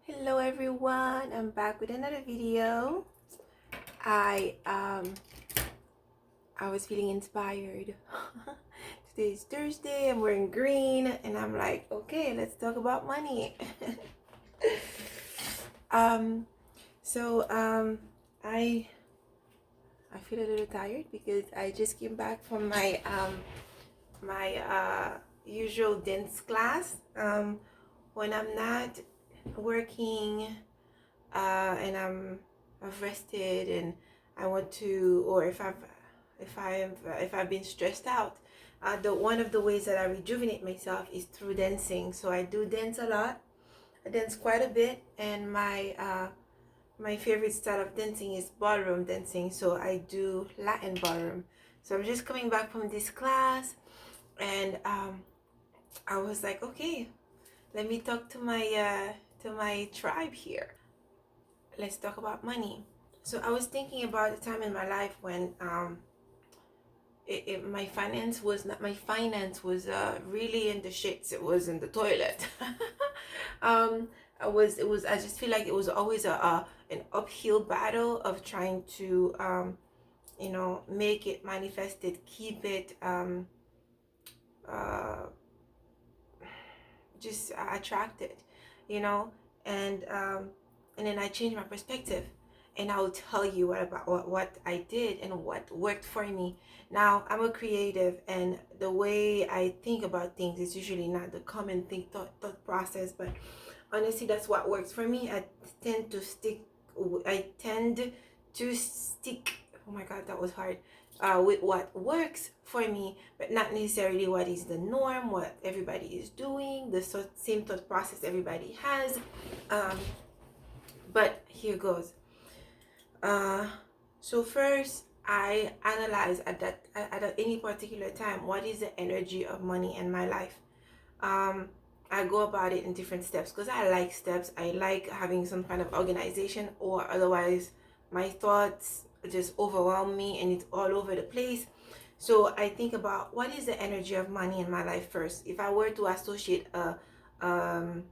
Hello everyone, I'm back with another video. I I was feeling inspired. Today is Thursday, I'm wearing green and I'm like, okay, let's talk about money. um so I feel a little tired because I just came back from my usual dance class. When I'm not working I've rested and I want to, or if I've been stressed out, the one of the ways that I rejuvenate myself is through dancing. So I do dance a lot. I dance quite a bit, and my favorite style of dancing is ballroom dancing. So I do Latin ballroom. So I'm just coming back from this class, and I was like, okay, let me talk to my tribe here. Let's talk about money. So I was thinking about a time in my life when my finance was really in the shits. It was in the toilet. I just feel like it was always an uphill battle of trying to make it manifested, keep it uh just attracted, you know, and then I changed my perspective, and I will tell you what I did and what worked for me. Now I'm a creative, and the way I think about things is usually not the common thought process, but honestly, that's what works for me. Tend to stick. I tend to stick. Oh my God, that was hard. With what works for me, but not necessarily what is the norm, what everybody is doing, the same thought process everybody has. Um, but here goes. Uh, so first, I analyze at any particular time what is the energy of money in my life. Um, I go about it in different steps because I like steps. I like having some kind of organization, or otherwise my thoughts just overwhelm me and it's all over the place. So I think about what is the energy of money in my life first. If I were to associate um,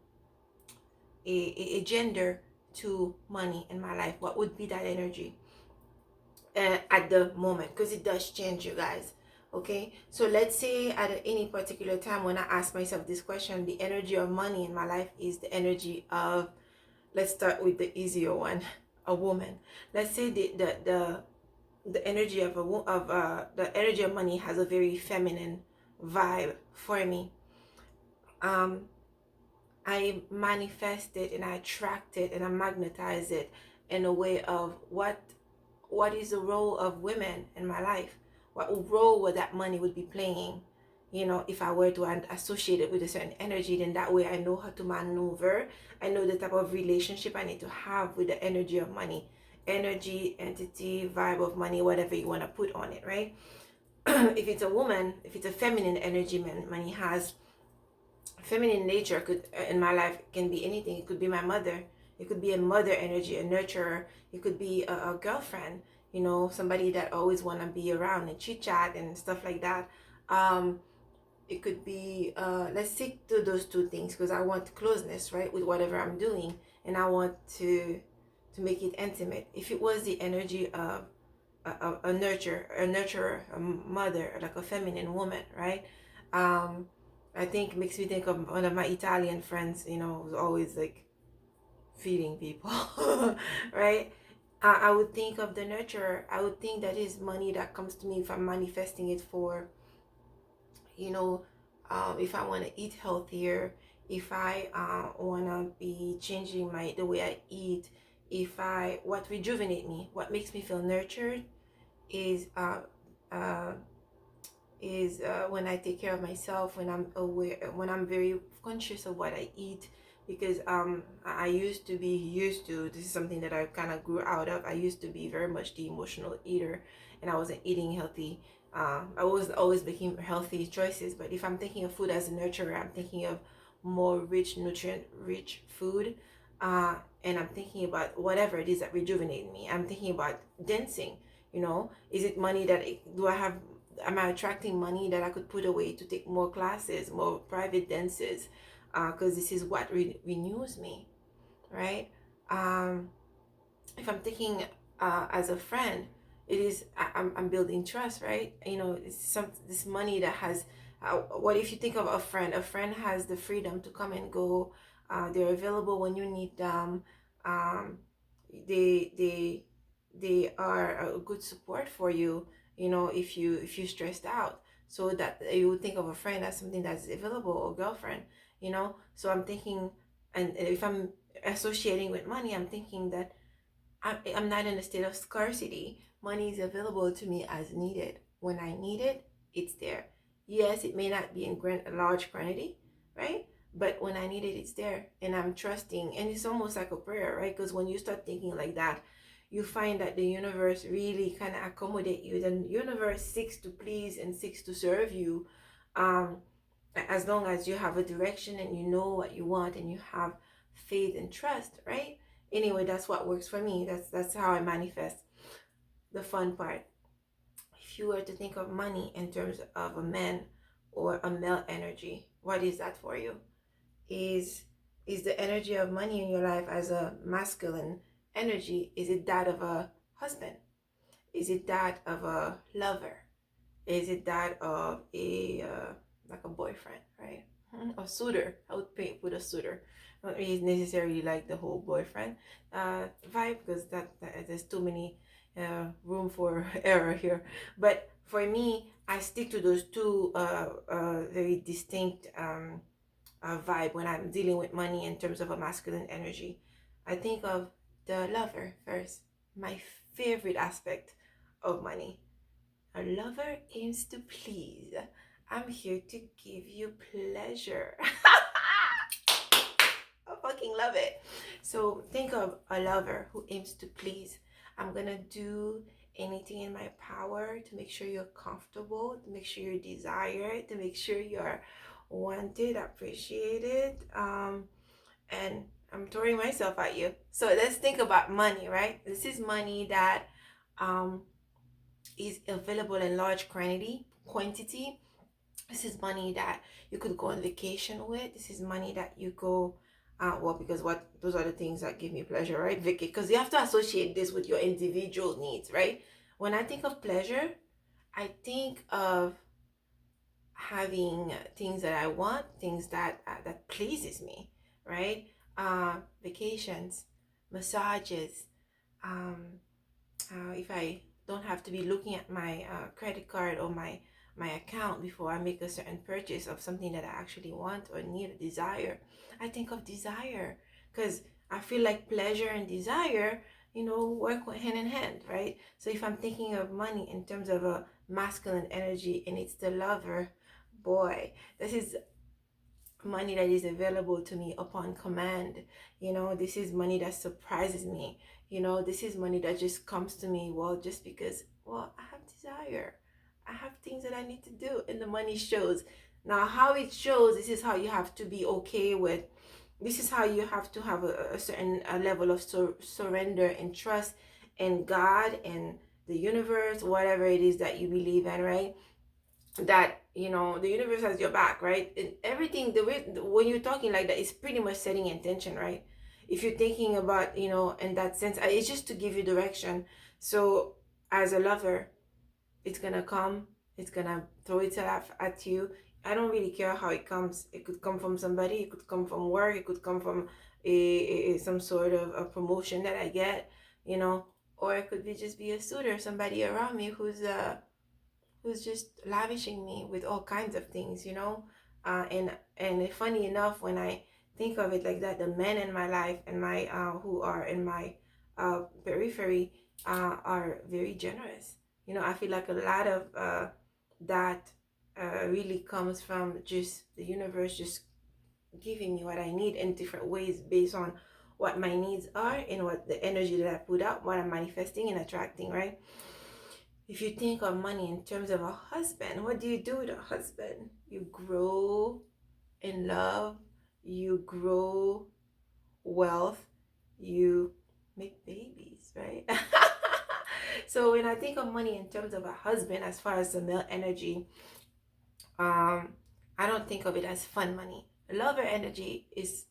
a gender to money in my life, what would be that energy at the moment? Because it does change, you guys. Okay, so let's say at any particular time when I ask myself this question, the energy of money in my life is the energy of, let's start with the easier one, a woman. Let's say the energy of the energy of money has a very feminine vibe for me. um I manifest it and I attract it and I magnetize it in a way of what is the role of women in my life? What role would that money would be playing? You know, if I were to associate it with a certain energy, then that way I know how to maneuver. I know the type of relationship I need to have with the energy of money. Energy, entity, vibe of money, whatever you want to put on it, right? If it's a woman, if it's a feminine energy money has, feminine nature could in my life can be anything. It could be my mother, it could be a mother energy, a nurturer, it could be a girlfriend, you know, somebody that always want to be around and chit chat and stuff like that. It could be let's stick to those two things because I want closeness, right, with whatever I'm doing, and I want to make it intimate. If it was the energy of a nurturer, a mother, like a feminine woman, right? I think makes me think of one of my Italian friends, you know, who's always like feeding people, right? I would think of the nurturer. I would think that is money that comes to me if I'm manifesting it for, you know, if I want to eat healthier, if I want to be changing the way I eat, what rejuvenate me, what makes me feel nurtured is uh, when I take care of myself, when I'm aware, when I'm very conscious of what I eat. Because I used to this is something that I kind of grew out of. I used to be very much the emotional eater, and I wasn't eating healthy. I wasn't always making healthy choices, but if I'm thinking of food as a nurturer, I'm thinking of more rich, nutrient rich food. And I'm thinking about whatever it is that rejuvenates me. I'm thinking about dancing. You know, is it money that do I have? Am I attracting money that I could put away to take more classes, more private dances? Because this is what renews me. right? Um, if I'm thinking as a friend, it is I'm building trust, right? You know, it's some this money that has. What if you think of a friend? A friend has the freedom to come and go. They're available when you need them. Um, they they they are a good support for you. You know, if you stressed out, so that you would think of a friend as something that's available, or girlfriend. You know, so I'm thinking, and if I'm associating with money, I'm thinking that I'm not in a state of scarcity. Money is available to me as needed. When I need it, it's there. Yes, it may not be in a large quantity, right? But when I need it, it's there. And I'm trusting. And it's almost like a prayer, right? Because when you start thinking like that, you find that the universe really kind of accommodate you. The universe seeks to please and seeks to serve you. Um, as long as you have a direction and you know what you want and you have faith and trust, right? Anyway, that's what works for me. That's how I manifest. The fun part, if you were to think of money in terms of a man or a male energy, what is that for you? Is the energy of money in your life as a masculine energy, is it that of a husband? Is it that of a lover? Is it that of a like a boyfriend, right? A suitor. I would put a suitor. Not really necessarily like the whole boyfriend vibe, because that there's too many room for error here. But for me, I stick to those two very distinct vibe when I'm dealing with money in terms of a masculine energy. I think of the lover first. My favorite aspect of money. A lover aims to please. I'm here to give you pleasure. I fucking love it. So think of a lover who aims to please. I'm gonna do anything in my power to make sure you're comfortable, to make sure you're desired, to make sure you're wanted, appreciated. And I'm throwing myself at you. So let's think about money, right? This is money that um is available in large quantity. This is money that you could go on vacation with. This is money that you go well, because what those are the things that give me pleasure, right? Because you have to associate this with your individual needs, right? When I think of pleasure, I think of having things that I want, things that pleases me, right? Vacations, massages, um, if I don't have to be looking at my credit card or my account before I make a certain purchase of something that I actually want or need or desire. I think of desire because I feel like pleasure and desire, work hand in hand, right? So if I'm thinking of money in terms of a masculine energy and it's the lover, boy, this is money that is available to me upon command. This is money that surprises me. This is money that just comes to me, well, just because, well, I have desire. I have things that I need to do, and the money shows. Now, how it shows, this is how you have to be okay with. This is how you have to have a certain level of surrender and trust in God and the universe, whatever it is that you believe in, right? That the universe has your back, right? And everything, the way when you're talking like that, it's pretty much setting intention, right? If you're thinking about, in that sense, it's just to give you direction. So as a lover, it's gonna come, it's gonna throw itself at you. I don't really care how it comes. It could come from somebody, it could come from work, it could come from some sort of a promotion that I get, or it could be just be a suitor, somebody around me who's just lavishing me with all kinds of things, and funny enough, when I think of it like that, the men in my life and my who are in my periphery are very generous. I feel like a lot of that really comes from just the universe just giving me what I need in different ways based on what my needs are and what the energy that I put out, what I'm manifesting and attracting, right? If you think of money in terms of a husband, what do you do with a husband? You grow in love, you grow wealth, you make babies, right? So when I think of money in terms of a husband, as far as the male energy, I don't think of it as fun money. Lover energy is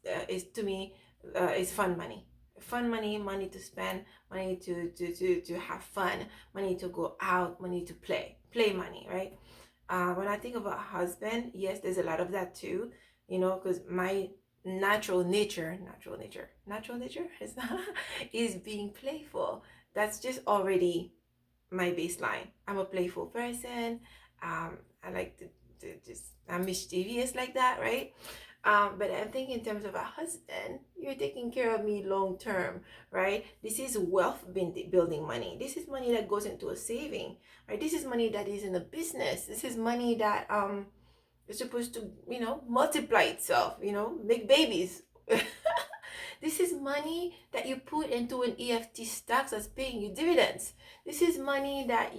to me is fun money. Fun money, money to spend, money to have fun, money to go out, money to play money, right? When I think about husband, yes, there's a lot of that too, because my natural nature is is being playful. That's just already my baseline. I'm a playful person. I like to just, I'm mischievous like that, right? But I think in terms of a husband, you're taking care of me long term, right? This is wealth building money. This is money that goes into a saving, right? This is money that is in a business. This is money that is supposed to, multiply itself, make babies. This is money that you put into an EFT stocks that's paying you dividends. This is money that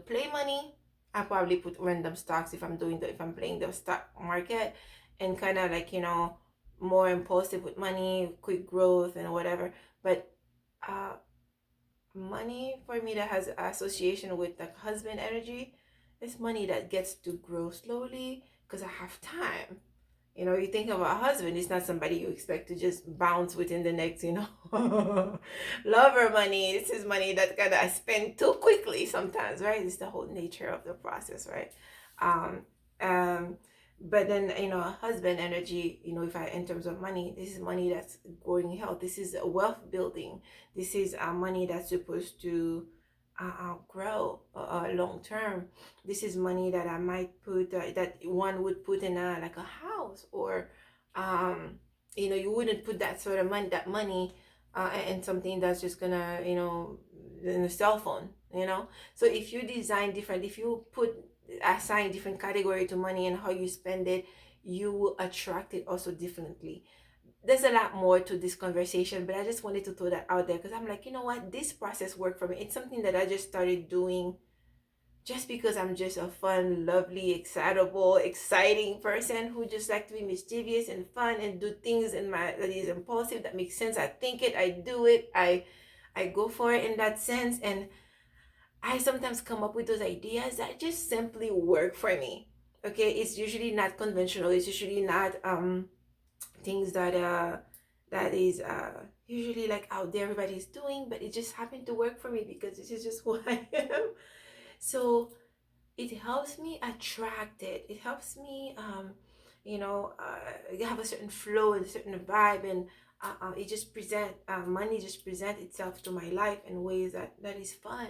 play money. I probably put random stocks if I'm playing the stock market, and kind of like, more impulsive with money, quick growth and whatever. But uh money for me that has association with the husband energy is money that gets to grow slowly because I have time. You think of a husband, it's not somebody you expect to just bounce within the next, lover money. This is money that kind of I spend too quickly sometimes, right? It's the whole nature of the process, right? Um, um, but then, a husband energy, if I, in terms of money, this is money that's growing health. This is wealth building. This is money that's supposed to grow long term. This is money that I might put that one would put in a like a house, or you wouldn't put that sort of money in something that's just gonna, in a cell phone. So if you design different, if you put assign different category to money and how you spend it, you will attract it also differently. There's a lot more to this conversation, but I just wanted to throw that out there because I'm like, you know what, this process worked for me. It's something that I just started doing just because I'm just a fun, lovely, excitable, exciting person who just like to be mischievous and fun and do things in my that is impulsive, that makes sense. I think it, I do it, I go for it in that sense. And I sometimes come up with those ideas that just simply work for me. Okay, it's usually not conventional. It's usually not things that is usually like out there everybody's doing, but it just happened to work for me because this is just who I am. So it helps me attract it. It helps me have a certain flow and a certain vibe, and it just present money just present itself to my life in ways that is fun,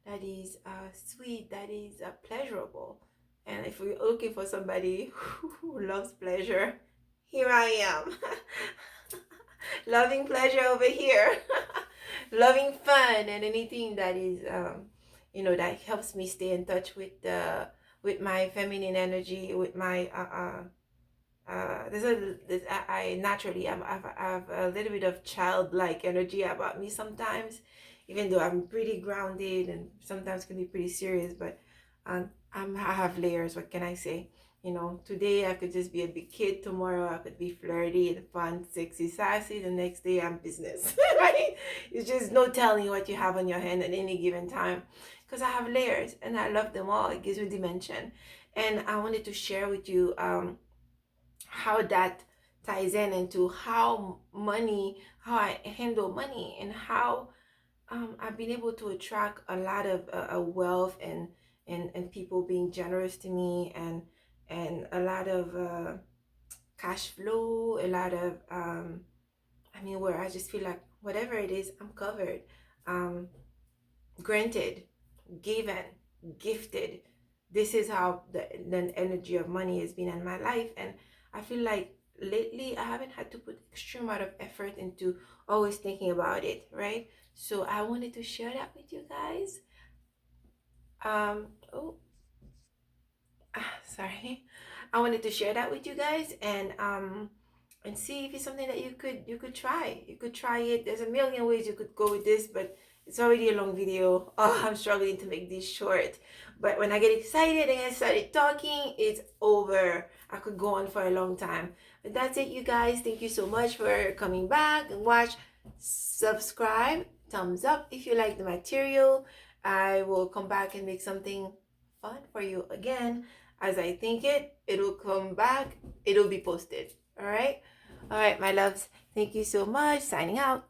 that is sweet, that is pleasurable. And if we're looking for somebody who loves pleasure, here I am. Loving pleasure over here. Loving fun and anything that is that helps me stay in touch with my feminine energy, with my I naturally I have a little bit of childlike energy about me sometimes, even though I'm pretty grounded and sometimes can be pretty serious. But I have layers. What can I say? Today I could just be a big kid. Tomorrow I could be flirty and fun, sexy, sassy. The next day I'm business. Right? It's just no telling what you have on your hand at any given time, because I have layers and I love them all. It gives me dimension, and I wanted to share with you how that ties in into how I handle money, and how I've been able to attract a lot of wealth, and people being generous to me, and a lot of cash flow, a lot of where I just feel like whatever it is, I'm covered, um, granted, given, gifted. This is how the energy of money has been in my life. And I feel like lately I haven't had to put extreme amount of effort into always thinking about it, right? So I wanted to share that with you guys. Oh, sorry. I wanted to share that with you guys, and see if it's something that you could try. You could try it. There's a million ways you could go with this, but it's already a long video. Oh, I'm struggling to make this short. But when I get excited and I started talking, it's over. I could go on for a long time. But that's it, you guys. Thank you so much for coming back and watch. Subscribe, thumbs up if you like the material. I will come back and make something fun for you again. As I think it'll come back, it'll be posted. All right. All right, my loves. Thank you so much. Signing out.